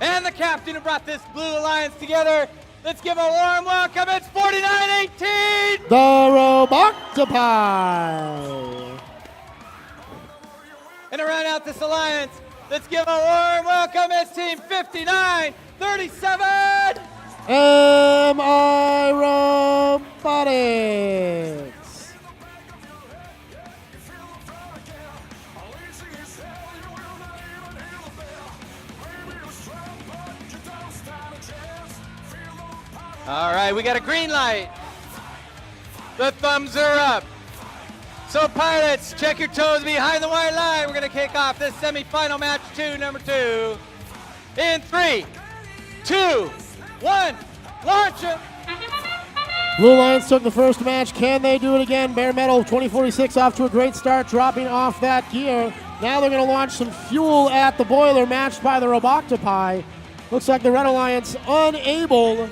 and the captain who brought this Blue Alliance together. Let's give a warm welcome. It's 4918. The Robotics. And to round out this alliance, let's give a warm welcome. It's Team 5937. MI Robotics. All right, we got a green light. The thumbs are up. So pilots, check your toes behind the white line. We're gonna kick off this semifinal match number 2. In 3, 2, 1, launch it. Blue Alliance took the first match. Can they do it again? Bare Metal 2046 off to a great start, dropping off that gear. Now they're gonna launch some fuel at the boiler, matched by the Robotics. Looks like the Red Alliance unable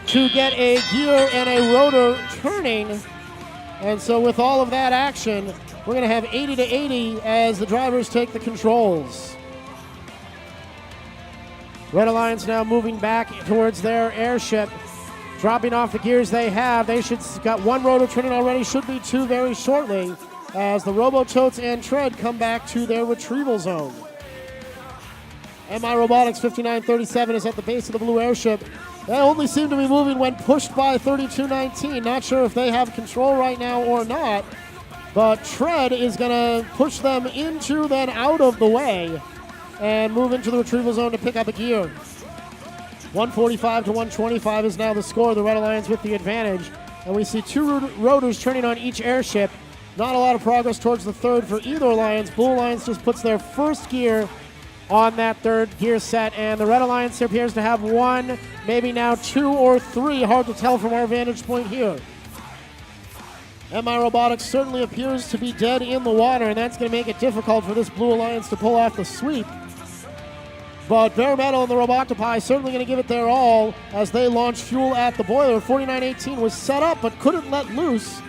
to get a gear and a rotor turning. And so with all of that action, we're going to have 80 to 80 as the drivers take the controls. Red Alliance now moving back towards their airship, dropping off the gears they have. They should got one rotor turning already, should be two very shortly, as the Robototes and Tread come back to their retrieval zone. MI Robotics 5937 is at the base of the blue airship. They only seem to be moving when pushed by 3219. Not sure if they have control right now or not, but Tread is going to push them into, then out of the way, and move into the retrieval zone to pick up a gear. 145 to 125 is now the score. The Red Alliance with the advantage, and we see two rotors turning on each airship. Not a lot of progress towards the third for either alliance. Blue Alliance just puts their first gear on that third gear set, and the Red Alliance appears to have one, maybe now two or three, hard to tell from our vantage point here. MI Robotics certainly appears to be dead in the water, and that's going to make it difficult for this Blue Alliance to pull off the sweep. But Bare Metal and the Robotics certainly going to give it their all as they launch fuel at the boiler. 4918 was set up but couldn't let loose.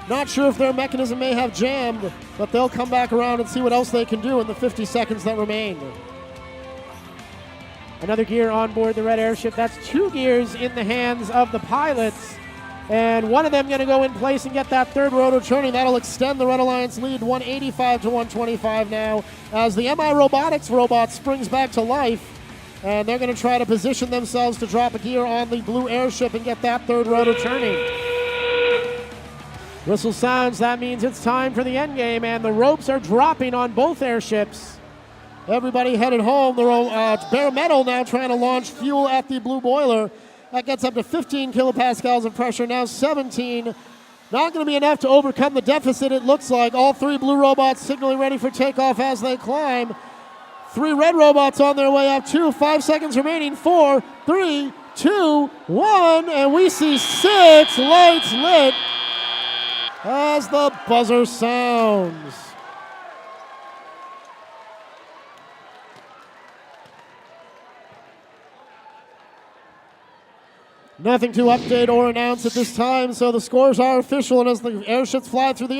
Not sure if their mechanism may have jammed, but they'll come back around and see what else they can do in the 50 seconds that remain. Another gear on board the red airship. That's two gears in the hands of the pilots, and one of them going to go in place and get that third rotor turning. That'll extend the Red Alliance lead 185 to 125 now as the MI Robotics robot springs back to life, and they're going to try to position themselves to drop a gear on the blue airship and get that third rotor turning. Whistle sounds, that means it's time for the end game, and the ropes are dropping on both airships. Everybody headed home. The Bare Metal now trying to launch fuel at the blue boiler. That gets up to 15 kilopascals of pressure, now 17. Not going to be enough to overcome the deficit, it looks like. All three blue robots signaling ready for takeoff as they climb. Three red robots on their way up, 5 seconds remaining. 4, 3, 2, 1, and we see 6 lights lit as the buzzer sounds. Nothing to update or announce at this time, so the scores are official, and as the airships fly through the